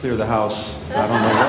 Clear the house. I don't know what.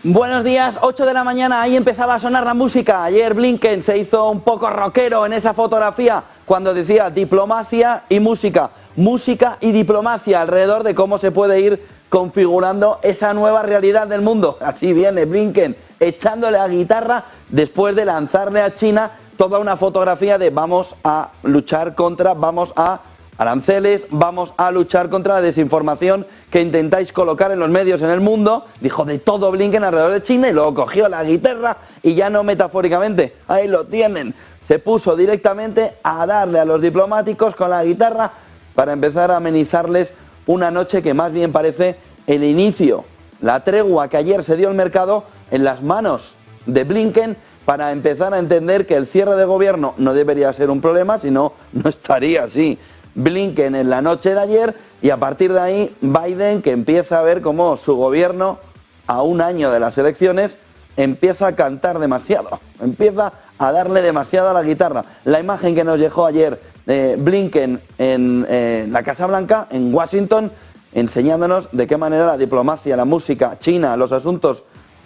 Buenos días, 8 de la mañana, ahí empezaba a sonar la música. Ayer Blinken se hizo un poco rockero en esa fotografía cuando decía diplomacia y música y diplomacia alrededor de cómo se puede ir configurando esa nueva realidad del mundo. Así viene Blinken echándole a guitarra después de lanzarle a China toda una fotografía de vamos a luchar contra, vamos a aranceles, vamos a luchar contra la desinformación que intentáis colocar en los medios en el mundo. Dijo de todo Blinken alrededor de China y luego cogió la guitarra y ya no metafóricamente, ahí lo tienen. Se puso directamente a darle a los diplomáticos con la guitarra para empezar a amenizarles una noche que más bien parece el inicio, la tregua que ayer se dio el mercado en las manos de Blinken para empezar a entender que el cierre de gobierno no debería ser un problema, sino no estaría así Blinken en la noche de ayer, y a partir de ahí Biden, que empieza a ver cómo su gobierno a un año de las elecciones empieza a cantar demasiado, empieza a darle demasiado a la guitarra. La imagen que nos dejó ayer Blinken en la Casa Blanca, en Washington, enseñándonos de qué manera la diplomacia, la música, China, los asuntos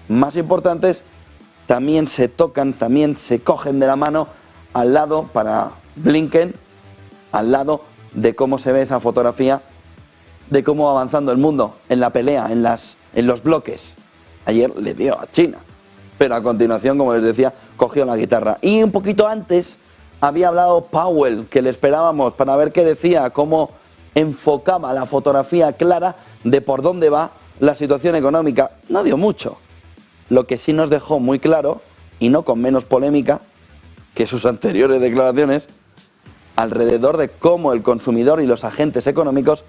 más importantes también se tocan, también se cogen de la mano al lado para Blinken, al lado de cómo se ve esa fotografía, de cómo va avanzando el mundo en la pelea, en los bloques. Ayer le dio a China, pero a continuación, como les decía, cogió la guitarra. Y un poquito antes había hablado Powell, que le esperábamos para ver qué decía, cómo enfocaba la fotografía clara de por dónde va la situación económica. No dio mucho. Lo que sí nos dejó muy claro, y no con menos polémica que sus anteriores declaraciones, alrededor de cómo el consumidor y los agentes económicos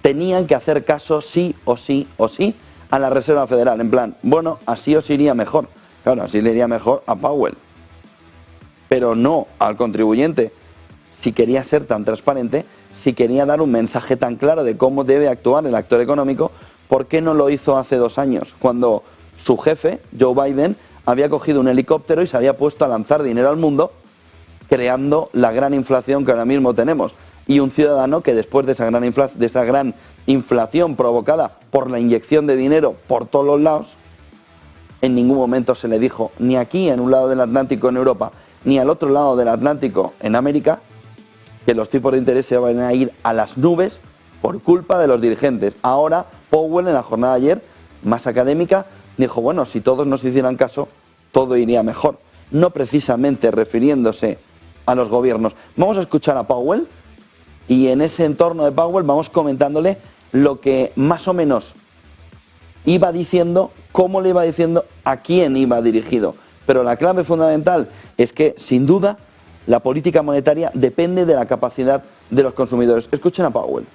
tenían que hacer caso sí o sí o sí a la Reserva Federal. En plan, bueno, así os iría mejor. Claro, así le iría mejor a Powell, pero no al contribuyente. Si quería ser tan transparente, si quería dar un mensaje tan claro de cómo debe actuar el actor económico, ¿por qué no lo hizo hace 2 años? Cuando su jefe, Joe Biden, había cogido un helicóptero y se había puesto a lanzar dinero al mundo, creando la gran inflación que ahora mismo tenemos. Y un ciudadano que después de esa gran inflación provocada por la inyección de dinero por todos los lados, en ningún momento se le dijo, ni aquí en un lado del Atlántico en Europa, ni al otro lado del Atlántico en América, que los tipos de interés se van a ir a las nubes por culpa de los dirigentes. Ahora Powell, en la jornada de ayer, más académica, dijo, bueno, si todos nos hicieran caso, todo iría mejor. No precisamente refiriéndose a los gobiernos. Vamos a escuchar a Powell y en ese entorno de Powell vamos comentándole lo que más o menos iba diciendo, cómo le iba diciendo, a quién iba dirigido. Pero la clave fundamental es que, sin duda, la política monetaria depende de la capacidad de los consumidores. Escuchen a Powell.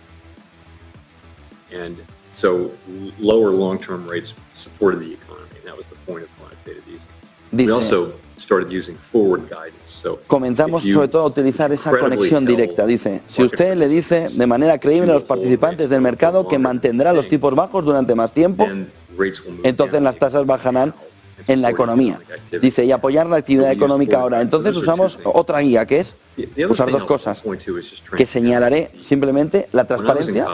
And so lower long-term rates supported the economy, and that was the point of quantitative easing. We also started using forward guidance. So comenzamos sobre todo a utilizar esa conexión directa. Dice, si usted le dice de manera creíble a los participantes del mercado que mantendrá los tipos bajos durante más tiempo, entonces las tasas bajarán en la economía. Dice, y apoyar la actividad económica ahora. Entonces usamos otra guía, que es usar 2 cosas, que señalaré simplemente la transparencia.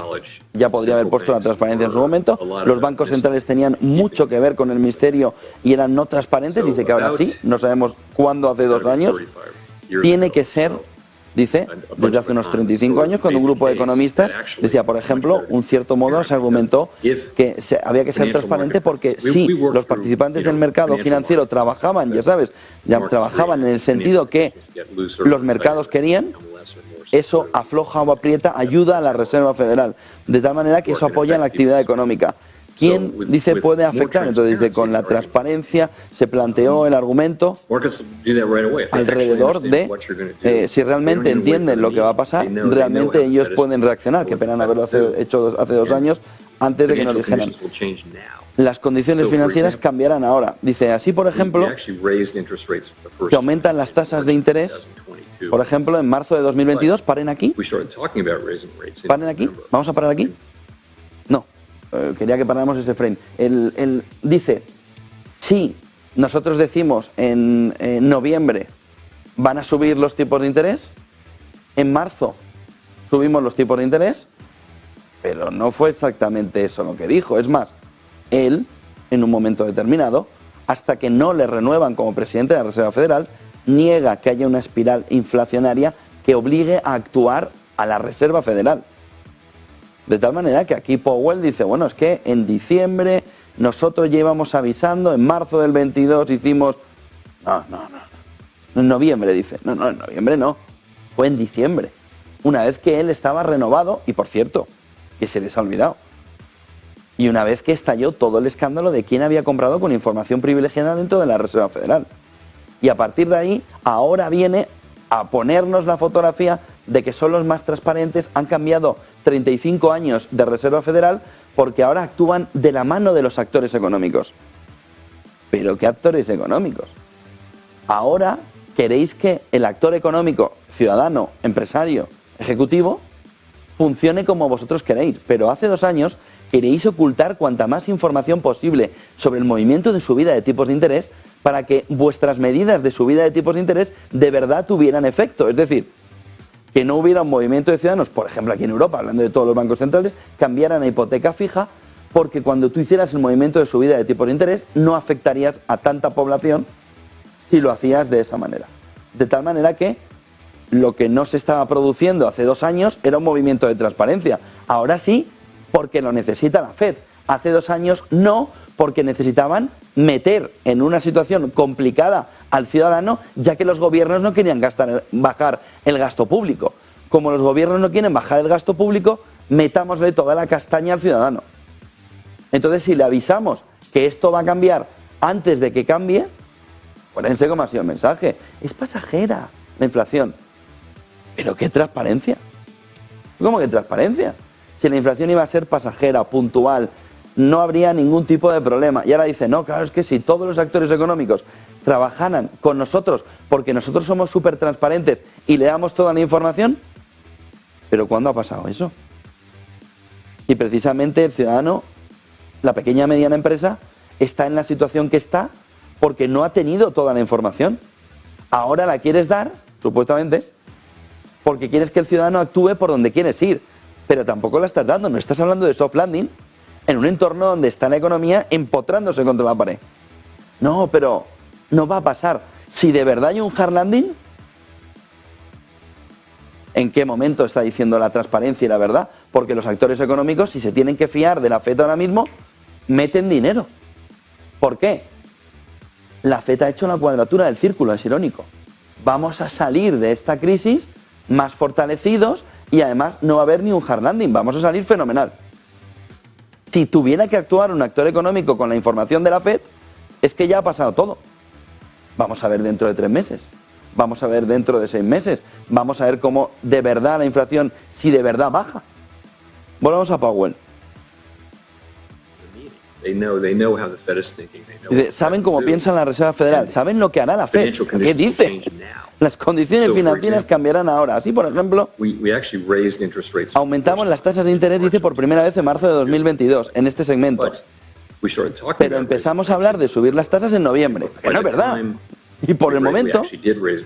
Ya podría haber puesto la transparencia en su momento. Los bancos centrales tenían mucho que ver con el misterio y eran no transparentes. Dice que ahora sí, no sabemos cuándo, hace 2 años. Tiene que ser, dice, desde hace unos 35 años, cuando un grupo de economistas decía, por ejemplo, un cierto modo se argumentó que había que ser transparente porque si los participantes del mercado financiero trabajaban, ya sabes, trabajaban en el sentido que los mercados querían, eso afloja o aprieta, ayuda a la Reserva Federal, de tal manera que eso apoya la actividad económica. ¿Quién, dice, puede afectar? Entonces dice, con la transparencia se planteó el argumento alrededor de si realmente entienden lo que va a pasar, realmente ellos pueden reaccionar. Qué pena no haberlo hecho hace 2 años, antes de que nos dijeran. Las condiciones financieras cambiarán ahora. Dice, así por ejemplo, que aumentan las tasas de interés, por ejemplo, en marzo de 2022. Paren aquí. Paren aquí. Vamos a parar aquí. No. Quería que paráramos ese frame. Dice, si nosotros decimos en noviembre van a subir los tipos de interés. En marzo subimos los tipos de interés, pero no fue exactamente eso lo que dijo. Es más, él, en un momento determinado, hasta que no le renuevan como presidente de la Reserva Federal, niega que haya una espiral inflacionaria que obligue a actuar a la Reserva Federal. De tal manera que aquí Powell dice, bueno, es que en diciembre nosotros ya íbamos avisando, en marzo del 22 hicimos... No, en noviembre dice, no, en noviembre no, fue en diciembre, una vez que él estaba renovado, y por cierto, que se les ha olvidado, y una vez que estalló todo el escándalo de quién había comprado con información privilegiada dentro de la Reserva Federal. Y a partir de ahí, ahora viene a ponernos la fotografía de que son los más transparentes, han cambiado 35 años de Reserva Federal porque ahora actúan de la mano de los actores económicos. ¿Pero qué actores económicos? Ahora queréis que el actor económico, ciudadano, empresario, ejecutivo, funcione como vosotros queréis, pero hace 2 años queréis ocultar cuanta más información posible sobre el movimiento de subida de tipos de interés para que vuestras medidas de subida de tipos de interés de verdad tuvieran efecto. Es decir, que no hubiera un movimiento de ciudadanos, por ejemplo aquí en Europa, hablando de todos los bancos centrales, cambiaran a hipoteca fija, porque cuando tú hicieras el movimiento de subida de tipos de interés no afectarías a tanta población si lo hacías de esa manera. De tal manera que lo que no se estaba produciendo hace 2 años era un movimiento de transparencia. Ahora sí, porque lo necesita la Fed. Hace 2 años no, porque necesitaban meter en una situación complicada al ciudadano, ya que los gobiernos no querían bajar el gasto público. Como los gobiernos no quieren bajar el gasto público, metámosle toda la castaña al ciudadano. Entonces, si le avisamos que esto va a cambiar antes de que cambie, acuérdense cómo ha sido el mensaje. Es pasajera la inflación. ¿Pero qué transparencia? ¿Cómo que transparencia? Si la inflación iba a ser pasajera, puntual, no habría ningún tipo de problema. Y ahora dice, no, claro, es que si todos los actores económicos trabajaran con nosotros, porque nosotros somos súper transparentes y le damos toda la información, ¿pero cuándo ha pasado eso? Y precisamente el ciudadano, la pequeña y mediana empresa, está en la situación que está porque no ha tenido toda la información. Ahora la quieres dar, supuestamente, porque quieres que el ciudadano actúe por donde quieres ir, pero tampoco la estás dando. No estás hablando de soft landing en un entorno donde está la economía empotrándose contra la pared. No, pero no va a pasar. Si de verdad hay un hard landing, ¿en qué momento está diciendo la transparencia y la verdad? Porque los actores económicos, si se tienen que fiar de la FED ahora mismo, meten dinero. ¿Por qué? La FED ha hecho la cuadratura del círculo, es irónico. Vamos a salir de esta crisis más fortalecidos y además no va a haber ni un hard landing, vamos a salir fenomenal. Si tuviera que actuar un actor económico con la información de la FED, es que ya ha pasado todo. Vamos a ver dentro de 3 meses, vamos a ver dentro de 6 meses, vamos a ver cómo de verdad la inflación, si de verdad baja. Volvamos a Powell. Saben cómo piensa la Reserva Federal, saben lo que hará la Fed. ¿Qué dice? Las condiciones financieras cambiarán ahora. Así, por ejemplo, aumentamos las tasas de interés, dice, por primera vez en marzo de 2022, en este segmento. Pero empezamos a hablar de subir las tasas en noviembre, que no es verdad. Y por el momento,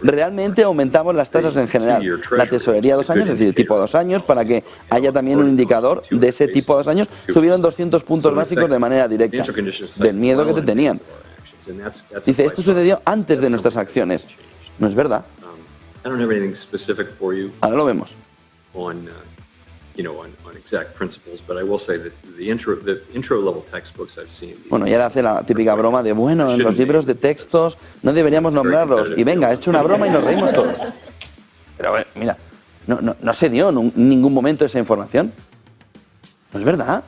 realmente aumentamos las tasas en general. La tesorería 2 años, es decir, tipo 2 años, para que haya también un indicador de ese tipo 2 años, subieron 200 puntos básicos de manera directa, del miedo que te tenían. Dice, esto sucedió antes de nuestras acciones. No es verdad. Ahora lo vemos. Bueno, y ahora hace la típica broma de, bueno, en los libros de textos no deberíamos nombrarlos. Y venga, he hecho una broma y nos reímos todos. Pero bueno, mira, no se dio en ningún momento esa información. No es verdad.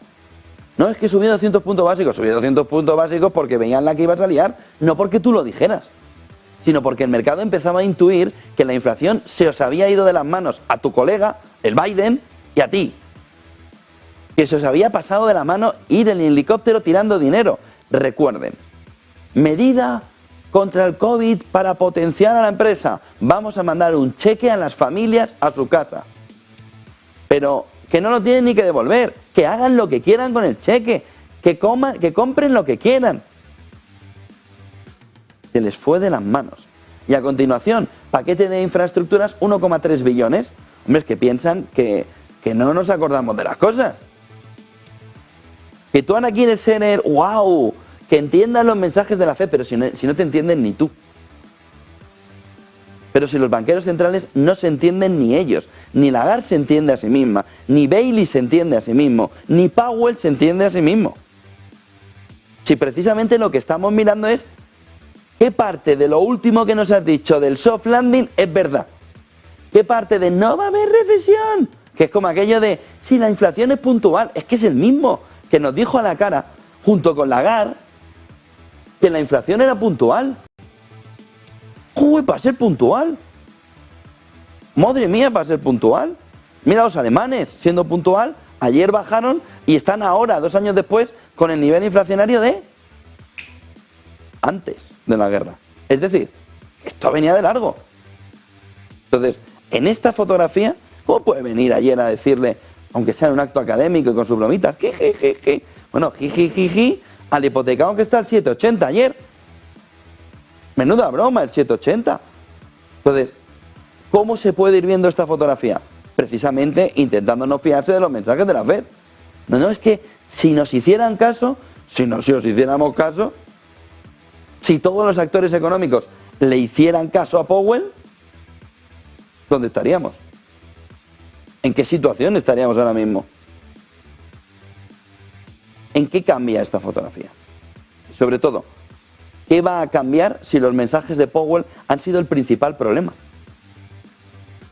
No, es que subió 200 puntos básicos. Subió 200 puntos básicos porque veían la que ibas a liar, no porque tú lo dijeras, sino porque el mercado empezaba a intuir que la inflación se os había ido de las manos a tu colega, el Biden, y a ti. Que se os había pasado de la mano ir en el helicóptero tirando dinero. Recuerden, medida contra el COVID para potenciar a la empresa. Vamos a mandar un cheque a las familias a su casa. Pero que no lo tienen ni que devolver, que hagan lo que quieran con el cheque, que coman, que compren lo que quieran. Se les fue de las manos. Y a continuación, Paquete de infraestructuras, 1,3 billones. Hombre, es que piensan que no nos acordamos de las cosas. Que tú ahora quieres ser el wow, que entiendan los mensajes de la fe, pero si no te entienden ni tú. Pero si los banqueros centrales no se entienden ni ellos, ni Lagarde se entiende a sí misma, ni Bailey se entiende a sí mismo, ni Powell se entiende a sí mismo. Si precisamente lo que estamos mirando es qué parte de lo último que nos has dicho del soft landing es verdad. ¿Qué parte de no va a haber recesión? Que es como aquello de, si la inflación es puntual, es que es el mismo que nos dijo a la cara, junto con Lagarde, que la inflación era puntual. Uy, para ser puntual. Madre mía, para ser puntual. Mira los alemanes, siendo puntual, ayer bajaron y están ahora, 2 años después, con el nivel inflacionario de antes de la guerra. Es decir, esto venía de largo. Entonces, en esta fotografía, ¿cómo puede venir ayer a decirle, aunque sea en un acto académico y con sus bromitas, jijijiji? Bueno, jijijiji, al hipotecado que está al 7,80 ayer. Menuda broma, el 7,80. Entonces, ¿cómo se puede ir viendo esta fotografía? Precisamente intentando no fiarse de los mensajes de la Fed. No, es que si nos hicieran caso, si os hiciéramos caso, si todos los actores económicos le hicieran caso a Powell, ¿dónde estaríamos? ¿En qué situación estaríamos ahora mismo? ¿En qué cambia esta fotografía? Sobre todo, ¿qué va a cambiar si los mensajes de Powell han sido el principal problema?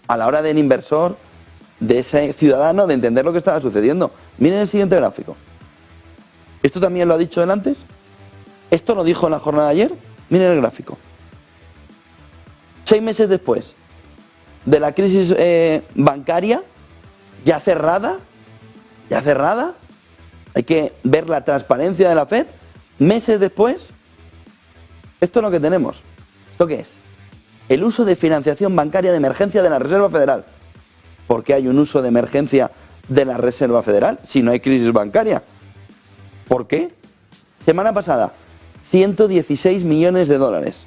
A la hora del inversor, de ese ciudadano, de entender lo que estaba sucediendo. Miren el siguiente gráfico. ¿Esto también lo ha dicho él antes? ¿Esto lo dijo en la jornada de ayer? Miren el gráfico. 6 meses después de la crisis bancaria, ya cerrada, hay que ver la transparencia de la Fed, meses después, esto es lo que tenemos. ¿Esto qué es? El uso de financiación bancaria de emergencia de la Reserva Federal. ¿Por qué hay un uso de emergencia de la Reserva Federal si no hay crisis bancaria? ¿Por qué? Semana pasada, 116 millones de dólares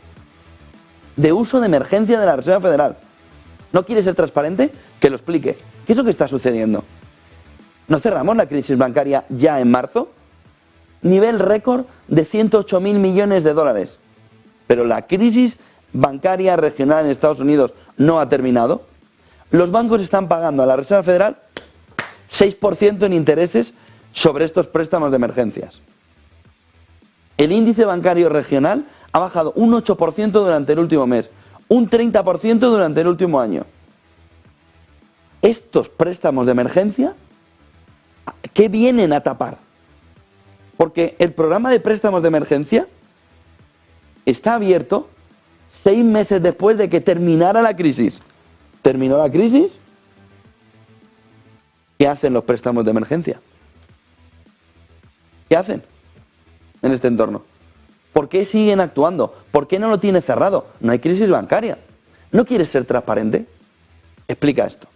de uso de emergencia de la Reserva Federal. ¿No quiere ser transparente? Que lo explique. ¿Qué es lo que está sucediendo? ¿No cerramos la crisis bancaria ya en marzo? Nivel récord de 108.000 millones de dólares. Pero la crisis bancaria regional en Estados Unidos no ha terminado. Los bancos están pagando a la Reserva Federal 6% en intereses sobre estos préstamos de emergencias. El índice bancario regional ha bajado un 8% durante el último mes, un 30% durante el último año. Estos préstamos de emergencia, ¿qué vienen a tapar? Porque el programa de préstamos de emergencia está abierto 6 meses después de que terminara la crisis. ¿Terminó la crisis? ¿Qué hacen los préstamos de emergencia? ¿Qué hacen en este entorno? ¿Por qué siguen actuando? ¿Por qué no lo tiene cerrado? No hay crisis bancaria. ¿No quieres ser transparente? Explica esto.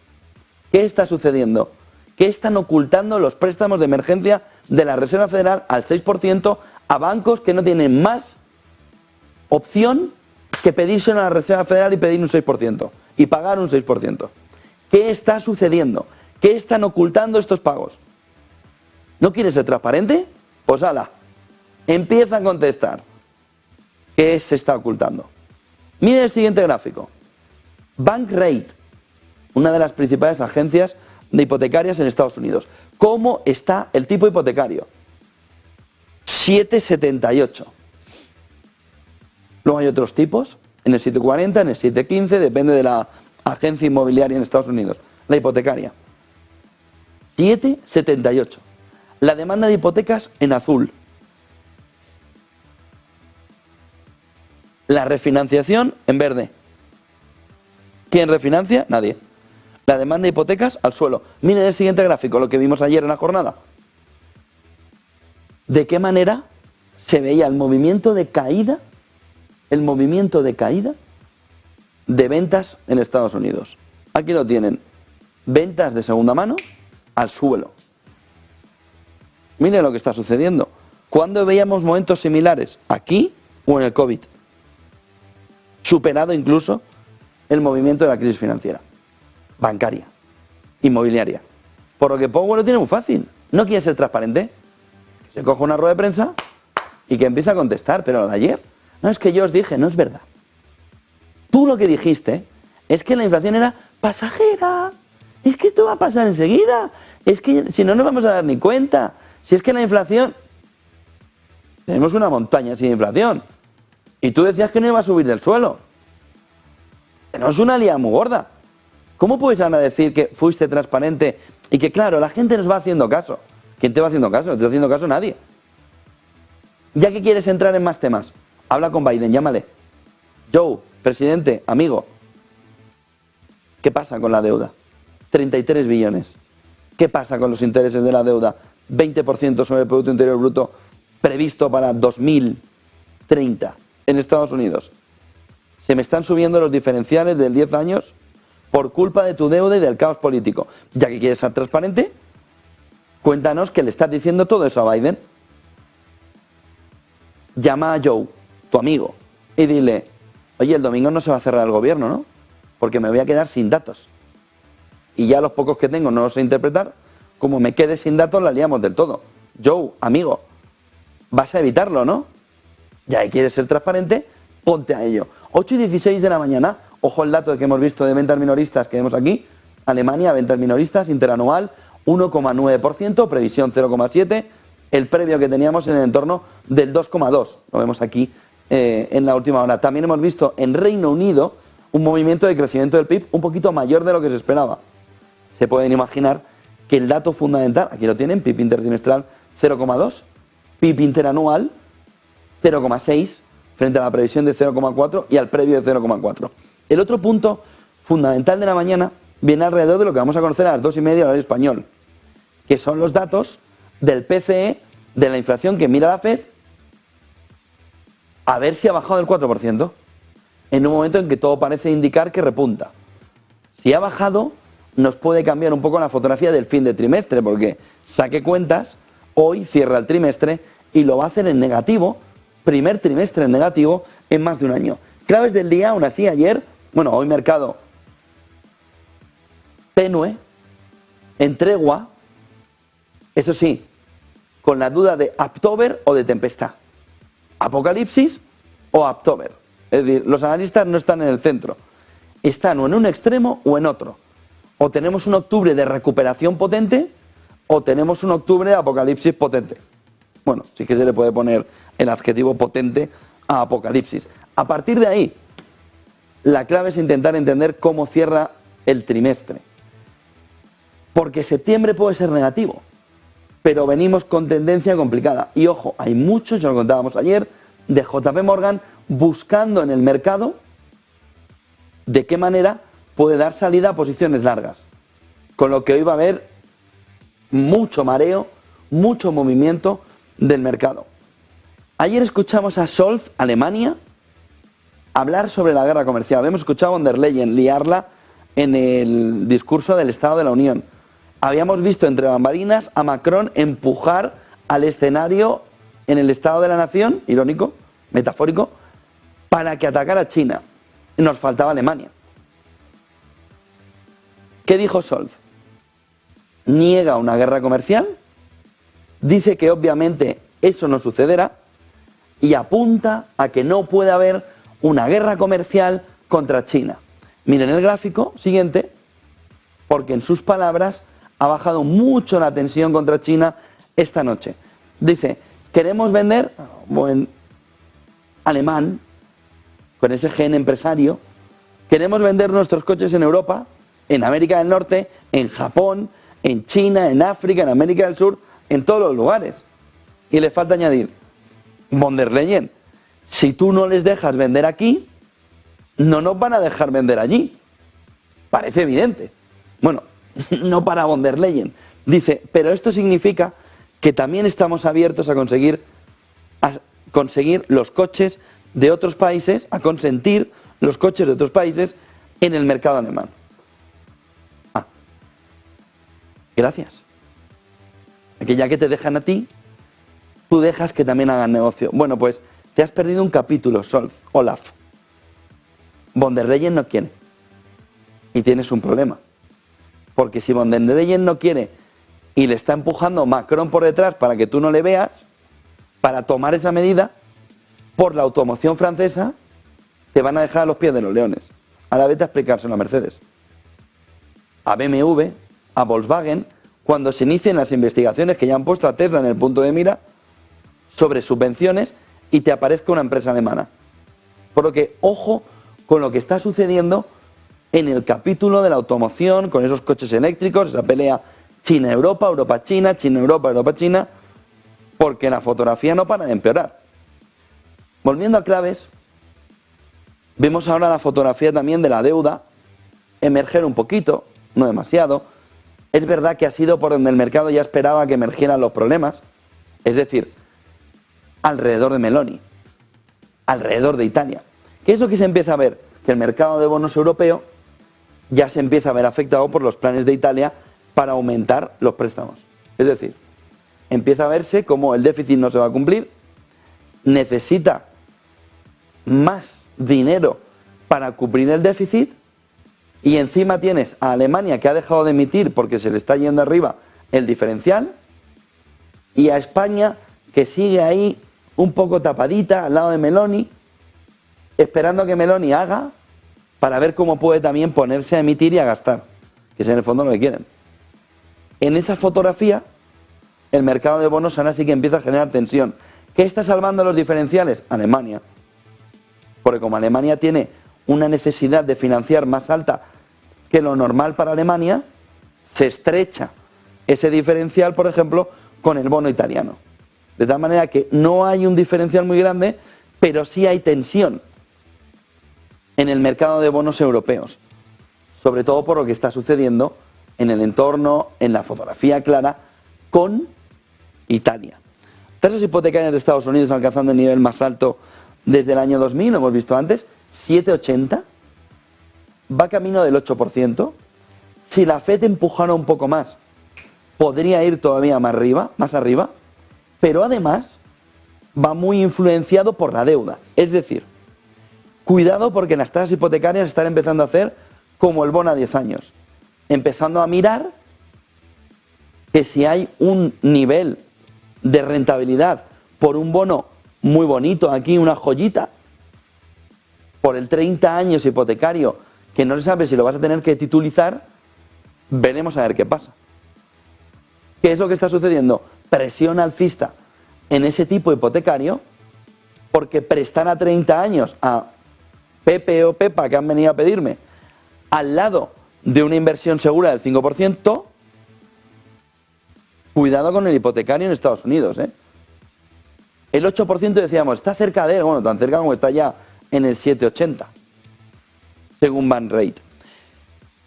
¿Qué está sucediendo? ¿Qué están ocultando los préstamos de emergencia de la Reserva Federal al 6% a bancos que no tienen más opción que pedirse a la Reserva Federal y pedir un 6% y pagar un 6%? ¿Qué está sucediendo? ¿Qué están ocultando estos pagos? ¿No quieres ser transparente? Pues ala, empieza a contestar. ¿Qué se está ocultando? Miren el siguiente gráfico. Bankrate, una de las principales agencias de hipotecarias en Estados Unidos. ¿Cómo está el tipo hipotecario? 7,78. Luego hay otros tipos, en el 7,40, en el 7,15, depende de la agencia inmobiliaria en Estados Unidos. La hipotecaria. 7,78. La demanda de hipotecas en azul. La refinanciación en verde. ¿Quién refinancia? Nadie. La demanda de hipotecas al suelo. Miren el siguiente gráfico, lo que vimos ayer en la jornada. ¿De qué manera se veía el movimiento de caída? El movimiento de caída de ventas en Estados Unidos. Aquí lo tienen. Ventas de segunda mano al suelo. Miren lo que está sucediendo. ¿Cuándo veíamos momentos similares? ¿Aquí o en el COVID? Superado incluso el movimiento de la crisis financiera, bancaria, inmobiliaria. Por lo que Powell lo tiene muy fácil. No quiere ser transparente. Se coge una rueda de prensa y que empieza a contestar. Pero lo de ayer, no es que yo os dije, no es verdad. Tú lo que dijiste es que la inflación era pasajera. Es que esto va a pasar enseguida. Es que si no nos vamos a dar ni cuenta. Si es que la inflación... Tenemos una montaña sin inflación. Y tú decías que no iba a subir del suelo. Tenemos una liada muy gorda. ¿Cómo puedes ahora decir que fuiste transparente y que, claro, la gente nos va haciendo caso? ¿Quién te va haciendo caso? No te va haciendo caso nadie. Ya que quieres entrar en más temas, habla con Biden, llámale. Joe, presidente, amigo. ¿Qué pasa con la deuda? 33 billones. ¿Qué pasa con los intereses de la deuda? 20% sobre el Producto Interior Bruto previsto para 2030 en Estados Unidos. Se me están subiendo los diferenciales del 10 años por culpa de tu deuda y del caos político. Ya que quieres ser transparente, cuéntanos que le estás diciendo todo eso a Biden. Llama a Joe, tu amigo, y dile, oye, el domingo no se va a cerrar el gobierno, ¿no? Porque me voy a quedar sin datos. Y ya los pocos que tengo no los sé interpretar. Como me quede sin datos, la liamos del todo. Joe, amigo, vas a evitarlo, ¿no? Ya que quieres ser transparente, ponte a ello. 8:16 de la mañana, ojo el dato que hemos visto de ventas minoristas que vemos aquí. Alemania, ventas minoristas, interanual, 1,9%, previsión 0,7%. El previo que teníamos en el entorno del 2,2%. Lo vemos aquí en la última hora. También hemos visto en Reino Unido un movimiento de crecimiento del PIB un poquito mayor de lo que se esperaba. Se pueden imaginar que el dato fundamental, aquí lo tienen, PIB intertrimestral 0,2%, PIB interanual 0,6%, frente a la previsión de 0,4% y al previo de 0,4%. El otro punto fundamental de la mañana viene alrededor de lo que vamos a conocer a las 2:30 horario español, que son los datos del PCE, de la inflación que mira la FED, a ver si ha bajado del 4%, en un momento en que todo parece indicar que repunta. Si ha bajado, nos puede cambiar un poco la fotografía del fin de trimestre, porque saque cuentas, hoy cierra el trimestre y lo va a hacer en negativo, primer trimestre en negativo en más de un año. Claves del día, aún así, ayer, bueno, hoy mercado tenue, en tregua, eso sí, con la duda de October o de tempestad. Apocalipsis o October. Es decir, los analistas no están en el centro. Están o en un extremo o en otro. O tenemos un octubre de recuperación potente o tenemos un octubre de apocalipsis potente. Bueno, sí que se le puede poner el adjetivo potente a apocalipsis. A partir de ahí, la clave es intentar entender cómo cierra el trimestre. Porque septiembre puede ser negativo, pero venimos con tendencia complicada. Y ojo, hay muchos, ya lo contábamos ayer, de JP Morgan buscando en el mercado de qué manera puede dar salida a posiciones largas. Con lo que hoy va a haber mucho mareo, mucho movimiento del mercado. Ayer escuchamos a Scholz, Alemania, hablar sobre la guerra comercial. Hemos escuchado a von der Leyen liarla en el discurso del Estado de la Unión. Habíamos visto entre bambalinas a Macron empujar al escenario en el Estado de la Nación, irónico, metafórico, para que atacara a China. Nos faltaba Alemania. ¿Qué dijo Scholz? Niega una guerra comercial, dice que obviamente eso no sucederá y apunta a que no puede haber una guerra comercial contra China. Miren el gráfico siguiente, porque en sus palabras ha bajado mucho la tensión contra China esta noche. Dice, queremos vender, buen alemán, con ese gen empresario, queremos vender nuestros coches en Europa, en América del Norte, en Japón, en China, en África, en América del Sur, en todos los lugares. Y le falta añadir, von der Leyen, si tú no les dejas vender aquí, no nos van a dejar vender allí. Parece evidente. Bueno, no para von der Leyen. Dice, pero esto significa que también estamos abiertos a conseguir los coches de otros países, a consentir los coches de otros países en el mercado alemán. Ah, gracias. Que ya que te dejan a ti, tú dejas que también hagan negocio. Bueno, pues te has perdido un capítulo, Scholz, Olaf. Von der Leyen no quiere. y tienes un problema. Porque si von der Leyen no quiere y le está empujando Macron por detrás para que tú no le veas, para tomar esa medida, por la automoción francesa, te van a dejar a los pies de los leones. Ahora vete a explicárselo a Mercedes, a BMW, a Volkswagen, cuando se inicien las investigaciones que ya han puesto a Tesla en el punto de mira sobre subvenciones y te aparezca una empresa alemana. Por lo que, ojo con lo que está sucediendo en el capítulo de la automoción, con esos coches eléctricos, esa pelea China-Europa, Europa-China, China-Europa, Europa-China, porque la fotografía no para de empeorar. Volviendo a claves, vemos ahora la fotografía también de la deuda emerger un poquito, no demasiado. Es verdad que ha sido por donde el mercado ya esperaba que emergieran los problemas, es decir, alrededor de Meloni, alrededor de Italia. ¿Qué es lo que se empieza a ver? Que el mercado de bonos europeo ya se empieza a ver afectado por los planes de Italia para aumentar los préstamos. Es decir, empieza a verse como el déficit no se va a cumplir, necesita más dinero para cubrir el déficit y encima tienes a Alemania que ha dejado de emitir porque se le está yendo arriba el diferencial y a España que sigue ahí un poco tapadita al lado de Meloni, esperando que Meloni haga para ver cómo puede también ponerse a emitir y a gastar, que es en el fondo lo que quieren. En esa fotografía, el mercado de bonos ahora sí que empieza a generar tensión. ¿Qué está salvando los diferenciales? Alemania. Porque como Alemania tiene una necesidad de financiar más alta que lo normal para Alemania, se estrecha ese diferencial, por ejemplo, con el bono italiano. De tal manera que no hay un diferencial muy grande, pero sí hay tensión en el mercado de bonos europeos, sobre todo por lo que está sucediendo en el entorno, en la fotografía clara, con Italia. Tasas hipotecarias de Estados Unidos alcanzando el nivel más alto desde el año 2000, lo hemos visto antes, 7,80, va camino del 8%. Si la FED empujara un poco más, podría ir todavía más arriba, pero además va muy influenciado por la deuda. Es decir, cuidado porque las tasas hipotecarias están empezando a hacer como el bono a 10 años, empezando a mirar que si hay un nivel de rentabilidad por un bono muy bonito, aquí una joyita, por el 30 años hipotecario, que no se sabe si lo vas a tener que titulizar, veremos a ver qué pasa. ¿Qué es lo que está sucediendo? Presión alcista en ese tipo hipotecario, porque prestar a 30 años a Pepe o Pepa que han venido a pedirme, al lado de una inversión segura del 5%, cuidado con el hipotecario en Estados Unidos, ¿eh? El 8% decíamos, está cerca de él, bueno, tan cerca como está ya en el 7,80, según Banrate.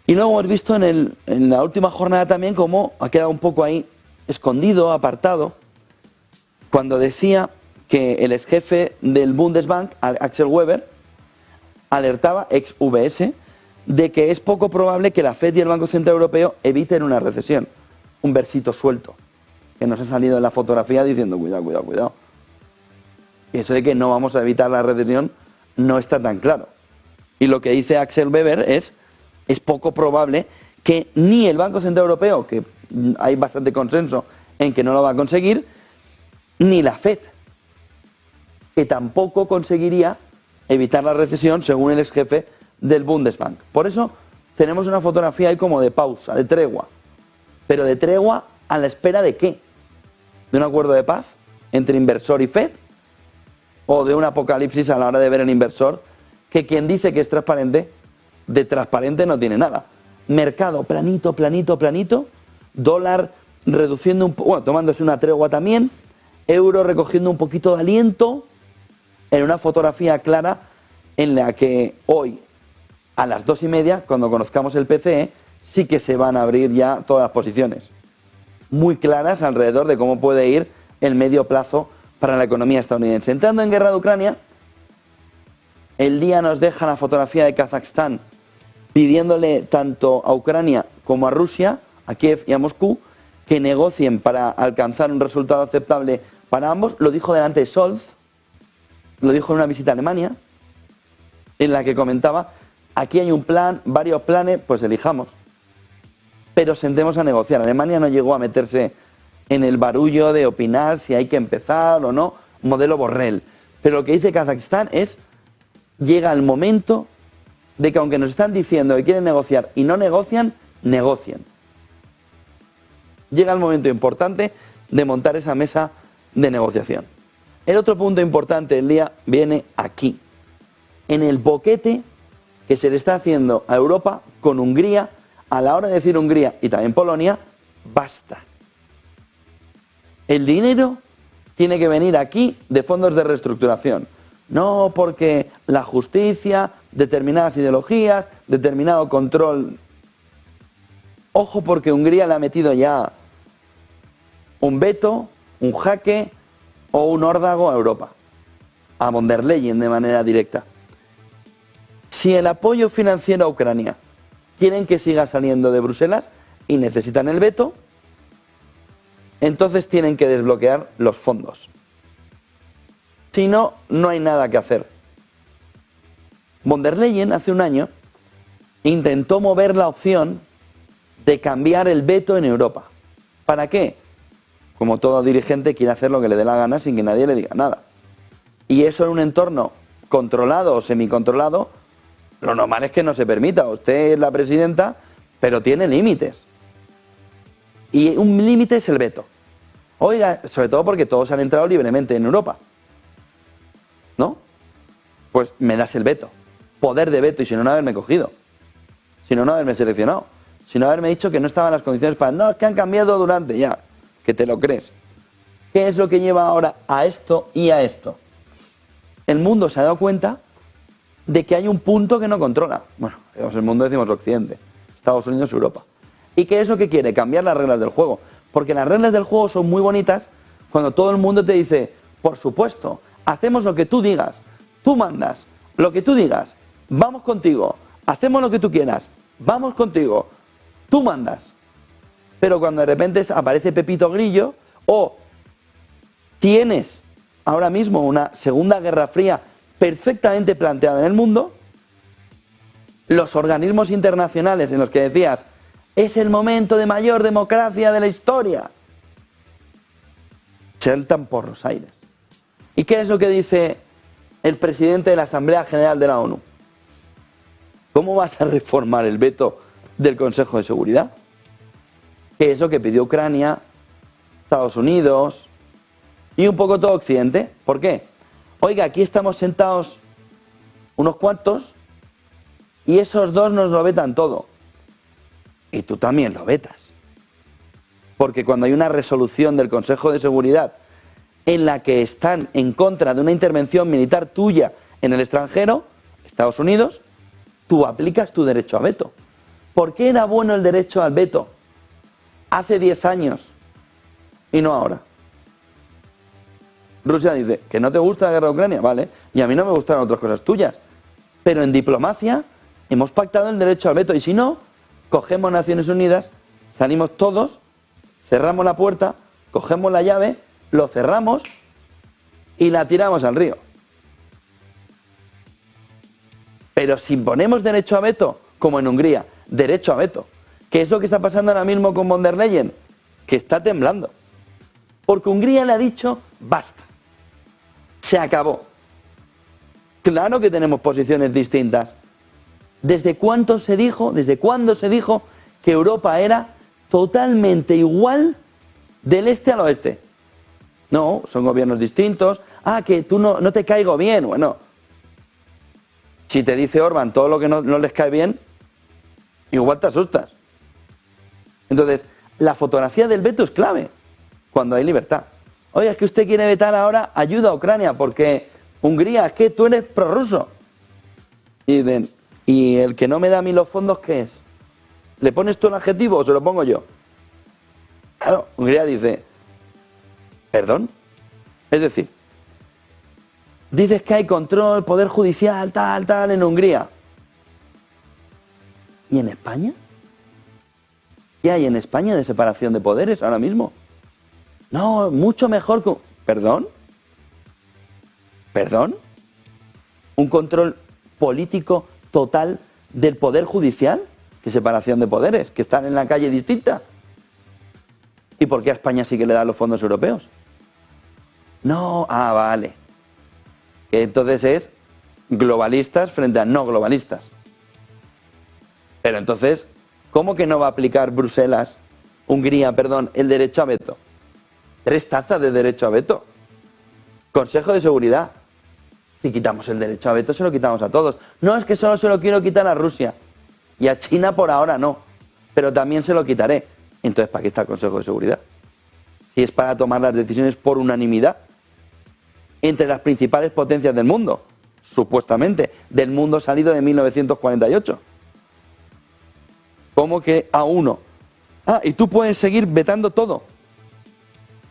Y luego hemos visto en la última jornada también cómo ha quedado un poco ahí escondido, apartado, cuando decía que el ex jefe del Bundesbank, Axel Weber, alertaba, ex VS, de que es poco probable que la FED y el Banco Central Europeo eviten una recesión. Un versito suelto, que nos ha salido en la fotografía diciendo cuidado, cuidado, cuidado. Y eso de que no vamos a evitar la recesión no está tan claro. Y lo que dice Axel Weber es poco probable que ni el Banco Central Europeo, que hay bastante consenso en que no lo va a conseguir, ni la FED, que tampoco conseguiría evitar la recesión según el ex jefe del Bundesbank. Por eso tenemos una fotografía ahí como de pausa, de tregua. Pero de tregua a la espera de ¿qué? ¿De un acuerdo de paz entre inversor y FED? ¿O de un apocalipsis a la hora de ver el inversor que quien dice que es transparente, de transparente no tiene nada? Mercado planito, planito, planito, dólar reduciendo un poco, bueno, tomándose una tregua también, euro recogiendo un poquito de aliento, en una fotografía clara en la que hoy, a las 2:30, cuando conozcamos el PCE, sí que se van a abrir ya todas las posiciones, muy claras alrededor de cómo puede ir el medio plazo para la economía estadounidense. Entrando en guerra de Ucrania, el día nos deja la fotografía de Kazajstán pidiéndole tanto a Ucrania como a Rusia, a Kiev y a Moscú, que negocien para alcanzar un resultado aceptable para ambos. Lo dijo delante Scholz, lo dijo en una visita a Alemania, en la que comentaba aquí hay un plan, varios planes, pues elijamos. Pero sentemos a negociar. Alemania no llegó a meterse en el barullo de opinar si hay que empezar o no, modelo Borrell. Pero lo que dice Kazajstán es, llega el momento de que aunque nos están diciendo que quieren negociar y no negocian, negocien. Llega el momento importante de montar esa mesa de negociación. El otro punto importante del día viene aquí, en el boquete que se le está haciendo a Europa con Hungría, a la hora de decir Hungría y también Polonia, basta. El dinero tiene que venir aquí de fondos de reestructuración. No porque la justicia, determinadas ideologías, determinado control. Ojo porque Hungría le ha metido ya un veto, un jaque o un órdago a Europa, a von der Leyen de manera directa. Si el apoyo financiero a Ucrania quieren que siga saliendo de Bruselas y necesitan el veto, entonces tienen que desbloquear los fondos. Si no, no hay nada que hacer. Von der Leyen hace un año intentó mover la opción de cambiar el veto en Europa. ¿Para qué? Como todo dirigente quiere hacer lo que le dé la gana sin que nadie le diga nada. Y eso en un entorno controlado o semicontrolado, lo normal es que no se permita. Usted es la presidenta, pero tiene límites. Y un límite es el veto. Oiga, sobre todo porque todos han entrado libremente en Europa. ¿No? Pues me das el veto. Poder de veto y si no haberme cogido. Si no haberme seleccionado. Si no haberme dicho que no estaban las condiciones para... No, es que han cambiado durante ya. Que te lo crees. ¿Qué es lo que lleva ahora a esto y a esto? El mundo se ha dado cuenta de que hay un punto que no controla. Bueno, el mundo decimos Occidente. Estados Unidos, Europa. ¿Y qué es lo que quiere? Cambiar las reglas del juego. Porque las reglas del juego son muy bonitas cuando todo el mundo te dice, por supuesto, hacemos lo que tú digas, tú mandas, lo que tú digas, vamos contigo, hacemos lo que tú quieras, vamos contigo, tú mandas. Pero cuando de repente aparece Pepito Grillo o tienes ahora mismo una segunda guerra fría perfectamente planteada en el mundo, los organismos internacionales en los que decías, es el momento de mayor democracia de la historia, saltan por los aires. ¿Y qué es lo que dice el presidente de la Asamblea General de la ONU? ¿Cómo vas a reformar el veto del Consejo de Seguridad? Que es lo que pidió Ucrania, Estados Unidos y un poco todo Occidente. ¿Por qué? Oiga, aquí estamos sentados unos cuantos y esos dos nos lo vetan todo. Y tú también lo vetas. Porque cuando hay una resolución del Consejo de Seguridad en la que están en contra de una intervención militar tuya en el extranjero, Estados Unidos, tú aplicas tu derecho a veto. ¿Por qué era bueno el derecho al veto hace 10 años y no ahora? Rusia dice, que no te gusta la guerra de Ucrania, vale, y a mí no me gustan otras cosas tuyas. Pero en diplomacia hemos pactado el derecho al veto y si no, cogemos Naciones Unidas, salimos todos, cerramos la puerta, cogemos la llave, lo cerramos y la tiramos al río. Pero si ponemos derecho a veto, como en Hungría, derecho a veto, ¿qué es lo que está pasando ahora mismo con von der Leyen? Que está temblando. Porque Hungría le ha dicho, basta, se acabó. Claro que tenemos posiciones distintas. ¿Desde cuándo se dijo que Europa era totalmente igual del este al oeste? No, son gobiernos distintos. Ah, que tú no te caigo bien. Bueno, si te dice Orbán todo lo que no les cae bien, igual te asustas. Entonces, la fotografía del veto es clave cuando hay libertad. Oye, es que usted quiere vetar ahora ayuda a Ucrania porque Hungría, es que tú eres prorruso. Y dicen, ¿y el que no me da a mí los fondos qué es? ¿Le pones tú el adjetivo o se lo pongo yo? Claro, Hungría dice, ¿perdón? Es decir, dices que hay control, poder judicial, tal, en Hungría. ¿Y en España? ¿Qué hay en España de separación de poderes ahora mismo? No, mucho mejor que... ¿Perdón? ¿Perdón? ¿Un control político total del poder judicial, que separación de poderes, que están en la calle distinta. ¿Y por qué a España sí que le dan los fondos europeos? No, vale. Entonces es globalistas frente a no globalistas. Pero entonces, ¿cómo que no va a aplicar Hungría, el derecho a veto? 3 tazas de derecho a veto. Consejo de Seguridad. Si quitamos el derecho a veto, se lo quitamos a todos. No, es que solo se lo quiero quitar a Rusia. Y a China por ahora no. Pero también se lo quitaré. Entonces, ¿para qué está el Consejo de Seguridad? Si es para tomar las decisiones por unanimidad entre las principales potencias del mundo, supuestamente, del mundo salido de 1948. ¿Cómo que a uno? Y tú puedes seguir vetando todo.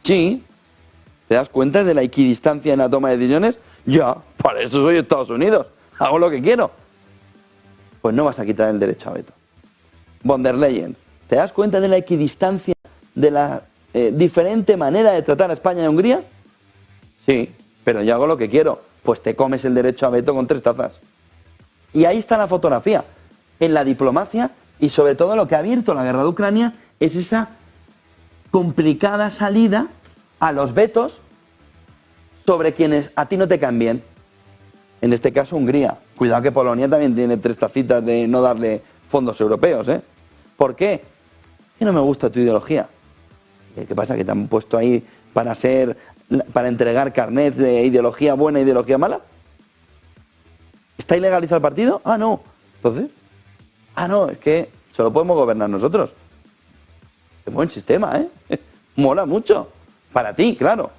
Sí. ¿Te das cuenta de la equidistancia en la toma de decisiones? Ya, para eso soy Estados Unidos. Hago lo que quiero. Pues no vas a quitar el derecho a veto. Von der Leyen, ¿te das cuenta de la equidistancia, de la diferente manera de tratar a España y a Hungría? Sí, pero yo hago lo que quiero. Pues te comes el derecho a veto con 3 tazas. Y ahí está la fotografía. En la diplomacia y sobre todo lo que ha abierto la guerra de Ucrania es esa complicada salida a los vetos sobre quienes a ti no te caen bien. En este caso Hungría. Cuidado que Polonia también tiene 3 tacitas de no darle fondos europeos, ¿eh? ¿Por qué? Que no me gusta tu ideología. ¿Qué pasa? ¿Que te han puesto ahí para entregar carnets de ideología buena e ideología mala? ¿Está ilegalizado el partido? No. Entonces, no, es que solo podemos gobernar nosotros. Qué buen sistema, ¿eh? Mola mucho. Para ti, claro.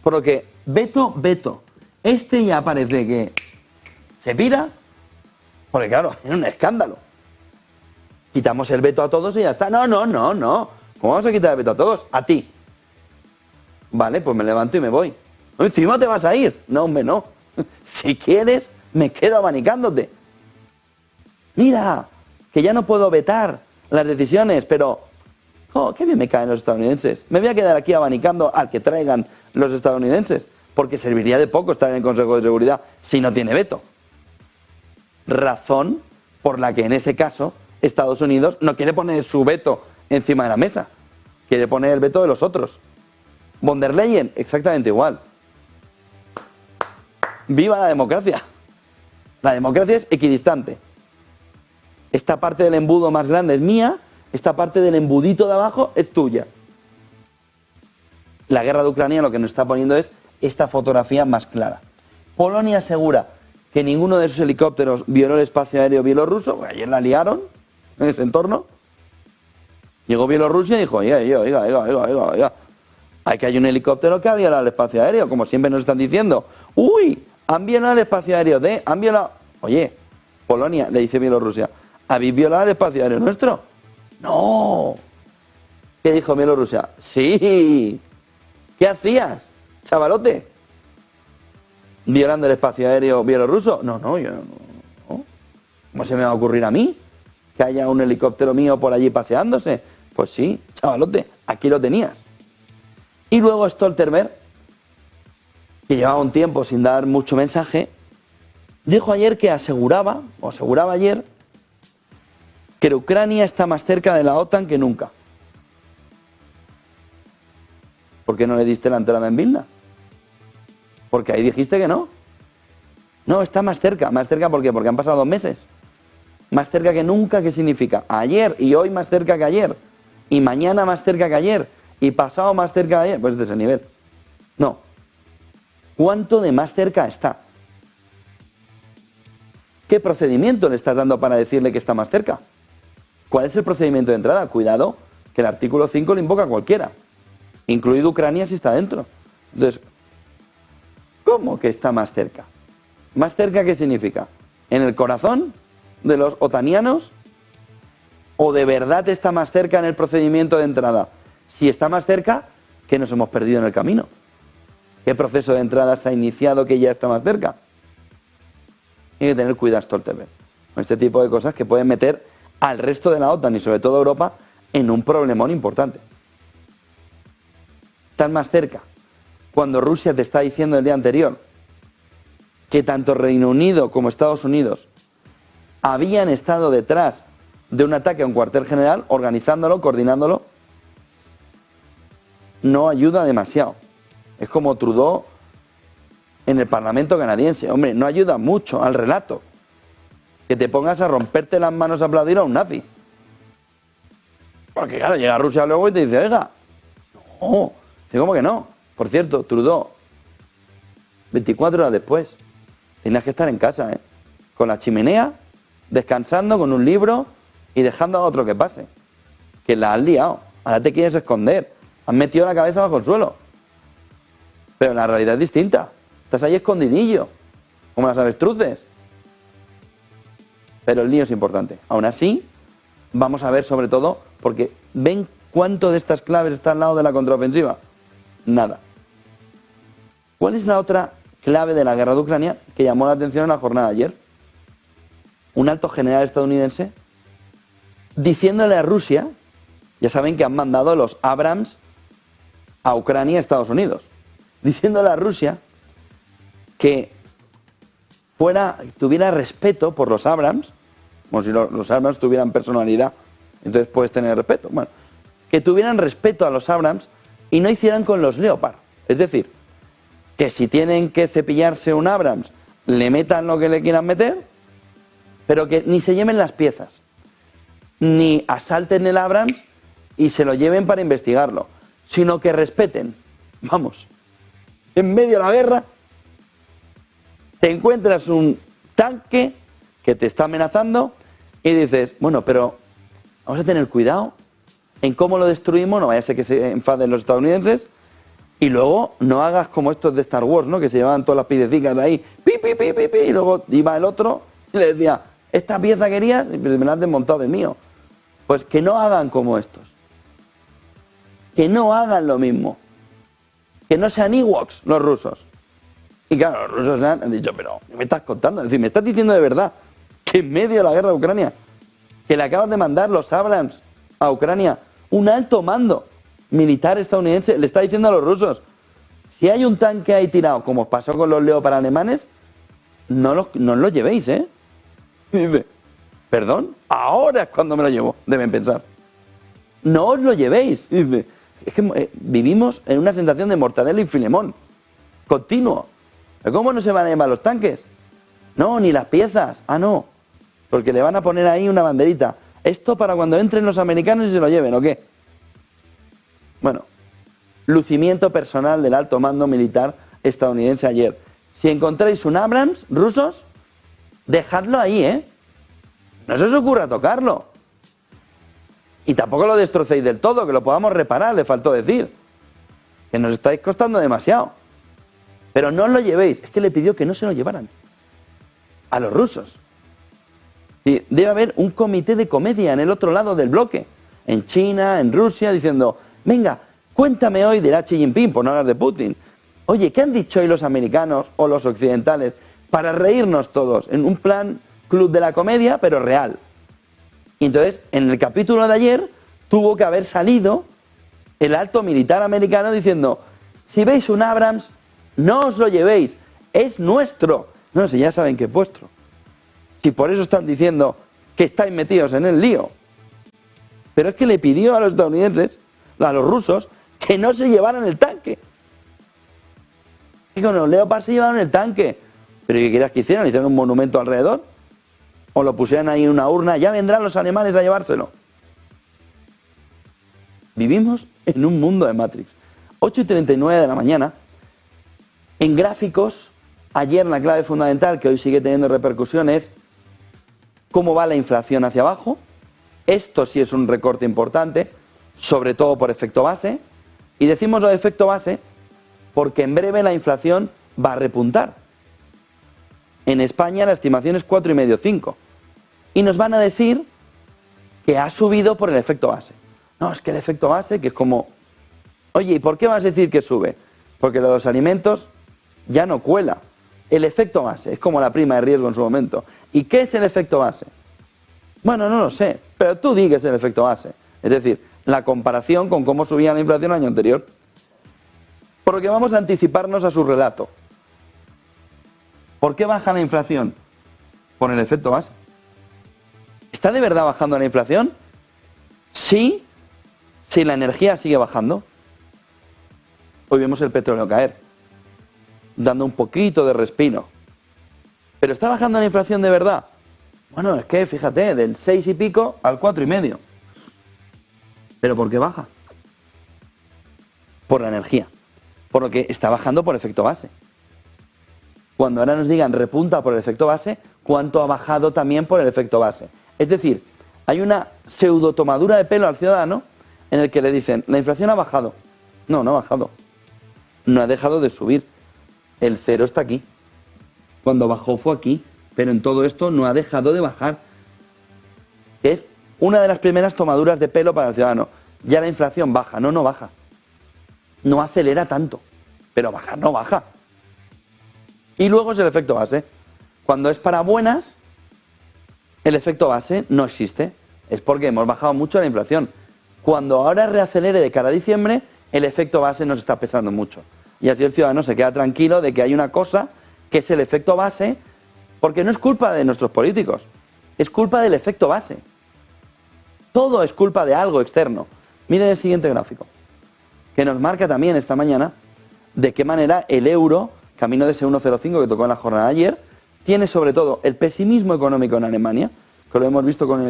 Por lo que, veto. Este ya parece que se pira, porque claro, es un escándalo. Quitamos el veto a todos y ya está. No. ¿Cómo vamos a quitar el veto a todos? A ti. Vale, pues me levanto y me voy. Encima te vas a ir. No, hombre, no. Si quieres, me quedo abanicándote. Mira, que ya no puedo vetar las decisiones, pero qué bien me caen los estadounidenses. Me voy a quedar aquí abanicando al que traigan los estadounidenses, porque serviría de poco estar en el Consejo de Seguridad si no tiene veto. Razón por la que en ese caso Estados Unidos no quiere poner su veto encima de la mesa, quiere poner el veto de los otros. Von der Leyen, exactamente igual. ¡Viva la democracia! La democracia es equidistante. Esta parte del embudo más grande es mía, esta parte del embudito de abajo es tuya. La guerra de Ucrania lo que nos está poniendo es esta fotografía más clara. Polonia asegura que ninguno de sus helicópteros violó el espacio aéreo bielorruso, porque ayer la liaron en ese entorno. Llegó Bielorrusia y dijo, oiga, hay que hay un helicóptero que ha violado el espacio aéreo, como siempre nos están diciendo. ¡Uy! Han violado el espacio aéreo han violado... Oye, Polonia, le dice Bielorrusia, ¿habéis violado el espacio aéreo nuestro? ¡No! ¿Qué dijo Bielorrusia? ¡Sí! ¿Qué hacías, chavalote? ¿Violando el espacio aéreo bielorruso? No, yo no. ¿Cómo se me va a ocurrir a mí que haya un helicóptero mío por allí paseándose? Pues sí, chavalote, aquí lo tenías. Y luego Stoltenberg, que llevaba un tiempo sin dar mucho mensaje, dijo ayer que aseguraba ayer, que Ucrania está más cerca de la OTAN que nunca. ¿Por qué no le diste la entrada en Vilna? Porque ahí dijiste que no. No, está más cerca. ¿Más cerca por qué? Porque han pasado 2 meses. Más cerca que nunca, ¿qué significa? Ayer y hoy más cerca que ayer. Y mañana más cerca que ayer. Y pasado más cerca de ayer. Pues de ese nivel. No. ¿Cuánto de más cerca está? ¿Qué procedimiento le estás dando para decirle que está más cerca? ¿Cuál es el procedimiento de entrada? Cuidado, que el artículo 5 lo invoca a cualquiera, incluido Ucrania si está dentro. Entonces, ¿cómo que está más cerca? ¿Más cerca qué significa? ¿En el corazón de los otanianos? ¿O de verdad está más cerca en el procedimiento de entrada? Si está más cerca, ¿qué nos hemos perdido en el camino? ¿Qué proceso de entrada se ha iniciado que ya está más cerca? Hay que tener cuidado, Stoltenberg, con este tipo de cosas que pueden meter al resto de la OTAN y sobre todo a Europa en un problemón importante. Están más cerca cuando Rusia te está diciendo el día anterior que tanto Reino Unido como Estados Unidos habían estado detrás de un ataque a un cuartel general, organizándolo, coordinándolo, no ayuda demasiado. Es como Trudeau en el Parlamento canadiense. Hombre, no ayuda mucho al relato. Que te pongas a romperte las manos a aplaudir a un nazi. Porque claro, llega Rusia luego y te dice, oiga, no, ¿cómo que no? Por cierto, Trudeau, 24 horas después, tenías que estar en casa, con la chimenea, descansando, con un libro y dejando a otro que pase. Que la has liado, ahora te quieres esconder, has metido la cabeza bajo el suelo. Pero la realidad es distinta, estás ahí escondidillo, como las avestruces. Pero el lío es importante. Aún así, vamos a ver sobre todo, porque ¿ven cuánto de estas claves está al lado de la contraofensiva? Nada. ¿Cuál es la otra clave de la guerra de Ucrania que llamó la atención en la jornada de ayer? Un alto general estadounidense diciéndole a Rusia, ya saben que han mandado los Abrams a Ucrania y Estados Unidos, diciéndole a Rusia que tuviera respeto por los Abrams, como si los Abrams tuvieran personalidad, entonces puedes tener respeto. Bueno, que tuvieran respeto a los Abrams y no hicieran con los Leopard. Es decir, que si tienen que cepillarse un Abrams, le metan lo que le quieran meter, pero que ni se lleven las piezas, ni asalten el Abrams y se lo lleven para investigarlo, sino que respeten. Vamos, en medio de la guerra, te encuentras un tanque que te está amenazando y dices, bueno, pero vamos a tener cuidado en cómo lo destruimos, no vaya a ser que se enfaden los estadounidenses, y luego no hagas como estos de Star Wars, ¿no? Que se llevaban todas las piececitas ahí, pi, pi, pi, pi, pi, y luego iba el otro y le decía, ¿esta pieza querías? Y me la has desmontado de mío. Pues que no hagan como estos. Que no hagan lo mismo. Que no sean Ewoks los rusos. Y claro, los rusos han dicho, pero ¿qué me estás contando? Es decir, me estás diciendo de verdad que en medio de la guerra de Ucrania, que le acaban de mandar los Abrams a Ucrania, un alto mando militar estadounidense le está diciendo a los rusos, si hay un tanque ahí tirado, como pasó con los Leopard alemanes, no os lo llevéis, ¿eh? Y dice, perdón, ahora es cuando me lo llevo, deben pensar. No os lo llevéis. Y dice, es que vivimos en una sensación de Mortadelo y Filemón, continuo. ¿Cómo no se van a llevar los tanques? No, ni las piezas. Ah, no, porque le van a poner ahí una banderita. Esto para cuando entren los americanos y se lo lleven, ¿o qué? Bueno, lucimiento personal del alto mando militar estadounidense ayer. Si encontráis un Abrams, rusos, dejadlo ahí, ¿eh? No se os ocurra tocarlo. Y tampoco lo destrocéis del todo, que lo podamos reparar, le faltó decir. Que nos estáis costando demasiado. Pero no os lo llevéis. Es que le pidió que no se lo llevaran. A los rusos. Y debe haber un comité de comedia en el otro lado del bloque. En China, en Rusia, diciendo, venga, cuéntame hoy de Xi Jinping, por no hablar de Putin. Oye, ¿qué han dicho hoy los americanos o los occidentales para reírnos todos? En un plan club de la comedia, pero real. Y entonces, en el capítulo de ayer, tuvo que haber salido el alto militar americano diciendo, si veis un Abrams, no os lo llevéis, es nuestro. No, si ya saben que es vuestro. Si por eso están diciendo que estáis metidos en el lío. Pero es que le pidió a los estadounidenses, a los rusos, que no se llevaran el tanque. Y con los Leopard se llevaron el tanque. Pero ¿qué querías que hicieran? ¿Hicieron un monumento alrededor? ¿O lo pusieran ahí en una urna? Ya vendrán los alemanes a llevárselo. Vivimos en un mundo de Matrix. 8:39 de la mañana. En gráficos, ayer la clave fundamental, que hoy sigue teniendo repercusiones, cómo va la inflación hacia abajo. Esto sí es un recorte importante, sobre todo por efecto base. Y decimos lo de efecto base porque en breve la inflación va a repuntar. En España la estimación es 4,5, 5. Y nos van a decir que ha subido por el efecto base. No, es que el efecto base, que es como, oye, ¿y por qué vas a decir que sube? Porque lo de los alimentos ya no cuela. El efecto base es como la prima de riesgo en su momento. ¿Y qué es el efecto base? Bueno, no lo sé, pero tú di que es el efecto base. Es decir, la comparación con cómo subía la inflación el año anterior. Porque vamos a anticiparnos a su relato. ¿Por qué baja la inflación? Por el efecto base. ¿Está de verdad bajando la inflación? Sí, si la energía sigue bajando. Hoy vemos el petróleo caer, dando un poquito de respiro. ¿Pero está bajando la inflación de verdad? Bueno, es que fíjate, del 6 y pico al 4,5. ¿Pero por qué baja? Por la energía. Por lo que está bajando por efecto base. Cuando ahora nos digan repunta por el efecto base, ¿cuánto ha bajado también por el efecto base? Es decir, hay una pseudo tomadura de pelo al ciudadano en el que le dicen, la inflación ha bajado. No, no ha bajado. No ha dejado de subir. El cero está aquí. Cuando bajó fue aquí, pero en todo esto no ha dejado de bajar. Es una de las primeras tomaduras de pelo para el ciudadano. Ya la inflación baja. No, no baja. No acelera tanto, pero bajar no baja. Y luego es el efecto base. Cuando es para buenas, el efecto base no existe. Es porque hemos bajado mucho la inflación. Cuando ahora reacelere de cara a diciembre, el efecto base nos está pesando mucho. Y así el ciudadano se queda tranquilo de que hay una cosa que es el efecto base, porque no es culpa de nuestros políticos, es culpa del efecto base. Todo es culpa de algo externo. Miren el siguiente gráfico, que nos marca también esta mañana de qué manera el euro, camino de ese 1,05 que tocó en la jornada de ayer, tiene sobre todo el pesimismo económico en Alemania, que lo hemos visto con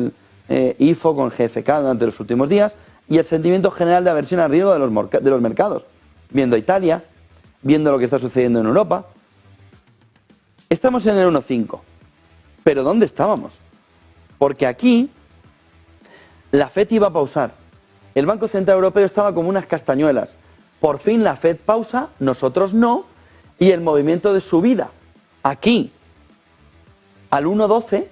el IFO, con GfK durante los últimos días, y el sentimiento general de aversión al riesgo de los mercados. Viendo Italia, viendo lo que está sucediendo en Europa. Estamos en el 1,5. ¿Pero dónde estábamos? Porque aquí la FED iba a pausar. El Banco Central Europeo estaba como unas castañuelas. Por fin la FED pausa, nosotros no, y el movimiento de subida aquí al 1,12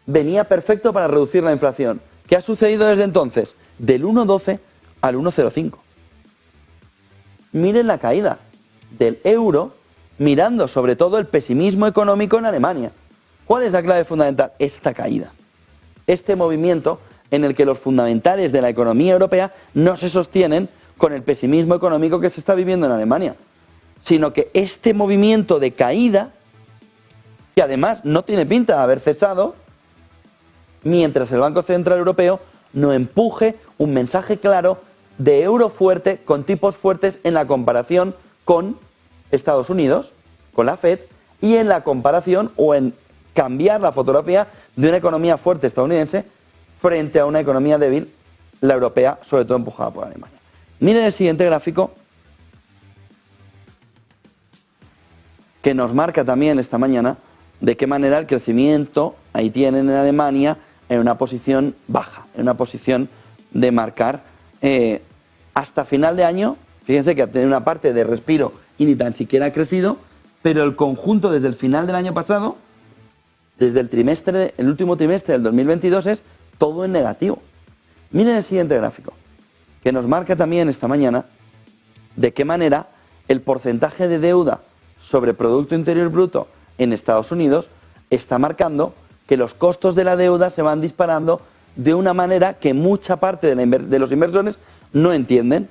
venía perfecto para reducir la inflación. ¿Qué ha sucedido desde entonces? Del 1,12 al 1,05. Miren la caída del euro, mirando sobre todo el pesimismo económico en Alemania. ¿Cuál es la clave fundamental? Esta caída. Este movimiento en el que los fundamentales de la economía europea no se sostienen con el pesimismo económico que se está viviendo en Alemania, sino que este movimiento de caída, que además no tiene pinta de haber cesado, mientras el Banco Central Europeo no empuje un mensaje claro de euro fuerte con tipos fuertes en la comparación con Estados Unidos, con la FED, y en la comparación o en cambiar la fotografía de una economía fuerte estadounidense frente a una economía débil, la europea, sobre todo empujada por Alemania. Miren el siguiente gráfico, que nos marca también esta mañana de qué manera el crecimiento ahí tienen en Alemania en una posición baja, en una posición de marcar hasta final de año. Fíjense que tiene una parte de respiro y ni tan siquiera ha crecido, pero el conjunto desde el final del año pasado, desde el último trimestre del 2022, es todo en negativo. Miren el siguiente gráfico, que nos marca también esta mañana de qué manera el porcentaje de deuda sobre Producto Interior Bruto en Estados Unidos está marcando que los costos de la deuda se van disparando de una manera que mucha parte de los inversores no entienden.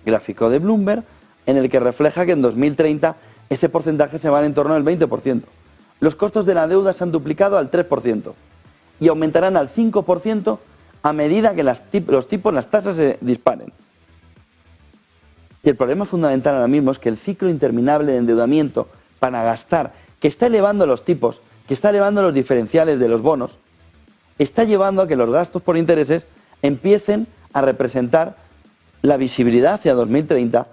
Gráfico de Bloomberg, en el que refleja que en 2030 ese porcentaje se va en torno al 20%. Los costos de la deuda se han duplicado al 3% y aumentarán al 5% a medida que las tasas se disparen. Y el problema fundamental ahora mismo es que el ciclo interminable de endeudamiento para gastar, que está elevando los tipos, que está elevando los diferenciales de los bonos, está llevando a que los gastos por intereses empiecen a representar la visibilidad hacia 2030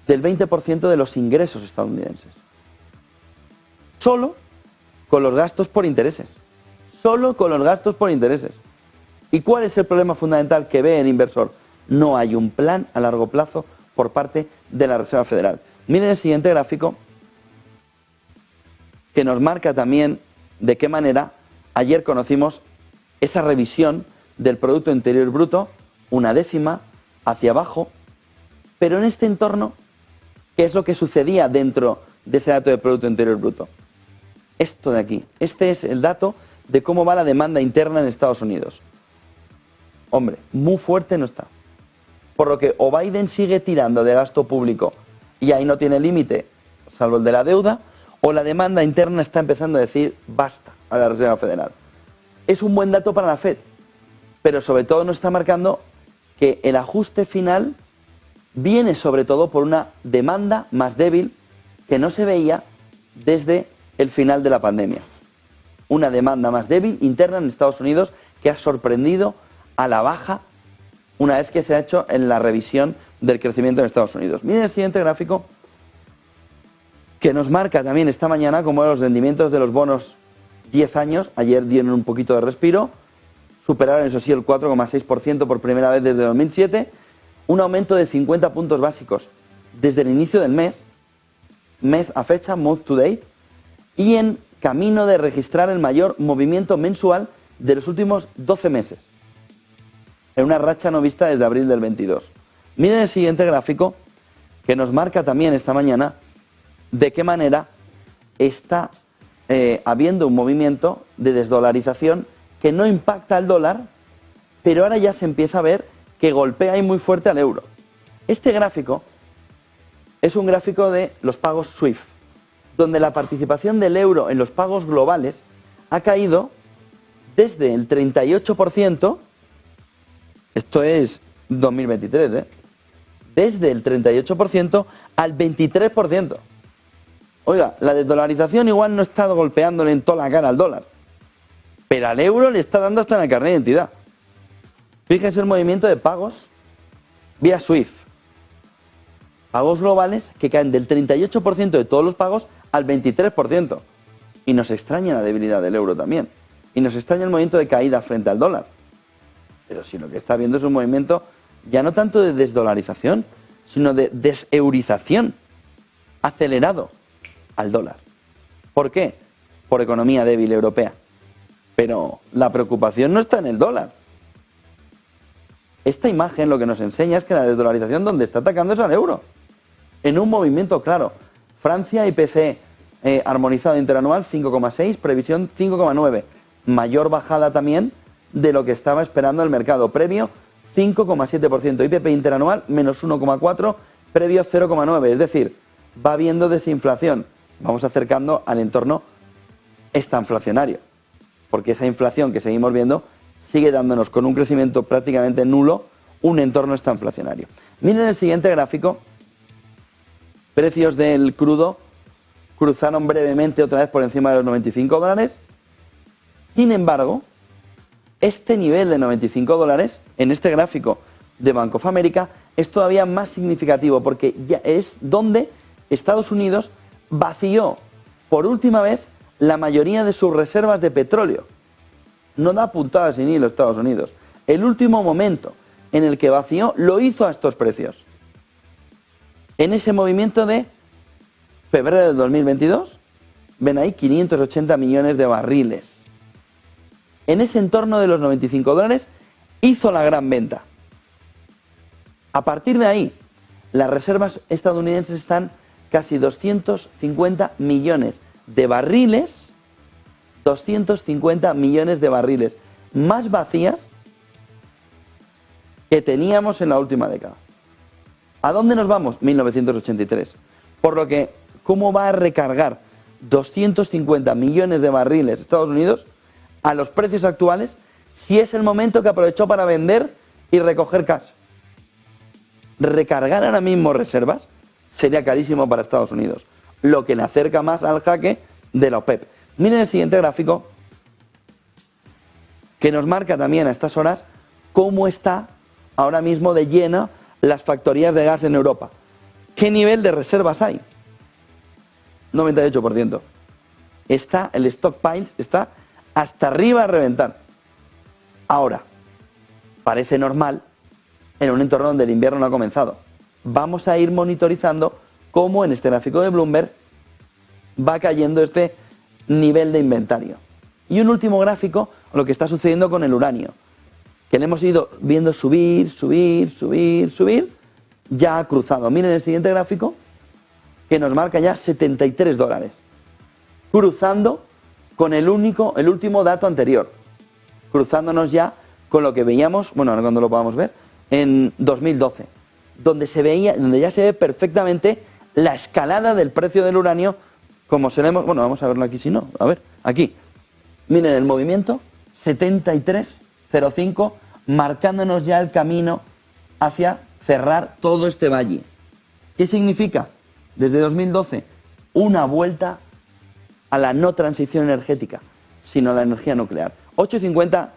del 20% de los ingresos estadounidenses. Solo con los gastos por intereses. Solo con los gastos por intereses. ¿Y cuál es el problema fundamental que ve el inversor? No hay un plan a largo plazo por parte de la Reserva Federal. Miren el siguiente gráfico, que nos marca también de qué manera ayer conocimos esa revisión del Producto Interior Bruto, una décima hacia abajo, pero en este entorno, ¿qué es lo que sucedía dentro de ese dato de Producto Interior Bruto? Esto de aquí, este es el dato de cómo va la demanda interna en Estados Unidos. Hombre, muy fuerte no está. Por lo que o Biden sigue tirando de gasto público y ahí no tiene límite, salvo el de la deuda, o la demanda interna está empezando a decir basta a la Reserva Federal. es un buen dato para la Fed, pero sobre todo nos está marcando que el ajuste final viene sobre todo por una demanda más débil que no se veía desde el final de la pandemia. Una demanda más débil interna en Estados Unidos que ha sorprendido a la baja una vez que se ha hecho en la revisión del crecimiento en Estados Unidos. Miren el siguiente gráfico que nos marca también esta mañana como los rendimientos de los bonos 10 años, ayer dieron un poquito de respiro, superaron eso sí el 4,6% por primera vez desde 2007, un aumento de 50 puntos básicos desde el inicio del mes a fecha, month to date, y en camino de registrar el mayor movimiento mensual de los últimos 12 meses, en una racha no vista desde abril del 22. Miren el siguiente gráfico que nos marca también esta mañana de qué manera está habiendo un movimiento de desdolarización que no impacta al dólar, pero ahora ya se empieza a ver que golpea ahí muy fuerte al euro. Este gráfico es un gráfico de los pagos SWIFT, donde la participación del euro en los pagos globales ha caído desde el 38%, esto es 2023, desde el 38% al 23%. Oiga, la desdolarización igual no está golpeándole en toda la cara al dólar, pero al euro le está dando hasta en el carnet de identidad. Fíjense el movimiento de pagos vía SWIFT. Pagos globales que caen del 38% de todos los pagos al 23%. Y nos extraña la debilidad del euro también. Y nos extraña el movimiento de caída frente al dólar. Pero si lo que está viendo es un movimiento ya no tanto de desdolarización, sino de deseurización acelerado al dólar. ¿Por qué? Por economía débil europea. Pero la preocupación no está en el dólar. Esta imagen lo que nos enseña es que la desdolarización donde está atacando es al euro. En un movimiento claro. Francia, IPC armonizado interanual 5,6, previsión 5,9. Mayor bajada también de lo que estaba esperando el mercado. Previo 5,7%. IPP interanual menos 1,4, previo 0,9. Es decir, va habiendo desinflación. Vamos acercando al entorno estanflacionario. Porque esa inflación que seguimos viendo sigue dándonos con un crecimiento prácticamente nulo un entorno estanflacionario. Miren el siguiente gráfico. Precios del crudo cruzaron brevemente otra vez por encima de los $95. Sin embargo, este nivel de $95 en este gráfico de Bank of America es todavía más significativo porque ya es donde Estados Unidos vació por última vez la mayoría de sus reservas de petróleo. No da puntada sin hilo Estados Unidos. El último momento en el que vació lo hizo a estos precios. En ese movimiento de febrero del 2022, ven ahí 580 millones de barriles. En ese entorno de los $95 hizo la gran venta. A partir de ahí, las reservas estadounidenses están casi 250 millones de barriles, 250 millones de barriles más vacías que teníamos en la última década. ¿A dónde nos vamos? 1983. Por lo que, ¿cómo va a recargar 250 millones de barriles Estados Unidos a los precios actuales si es el momento que aprovechó para vender y recoger cash? Recargar ahora mismo reservas sería carísimo para Estados Unidos, lo que le acerca más al jaque de la OPEP. Miren el siguiente gráfico que nos marca también a estas horas cómo está ahora mismo de lleno las factorías de gas en Europa. ¿Qué nivel de reservas hay? 98%. El stockpile está hasta arriba a reventar. Ahora, parece normal en un entorno donde el invierno no ha comenzado. Vamos a ir monitorizando cómo en este gráfico de Bloomberg va cayendo este nivel de inventario. Y un último gráfico, lo que está sucediendo con el uranio, que le hemos ido viendo subir, ya ha cruzado. Miren el siguiente gráfico, que nos marca ya $73, cruzando con el último dato anterior, cruzándonos ya con lo que veíamos, bueno, ahora cuando lo podamos ver, en 2012, donde ya se ve perfectamente la escalada del precio del uranio, como seremos, bueno, vamos a verlo aquí si no, a ver, aquí. Miren el movimiento, 73,05, marcándonos ya el camino hacia cerrar todo este valle. ¿Qué significa? Desde 2012, una vuelta a la no transición energética, sino a la energía nuclear. 8,50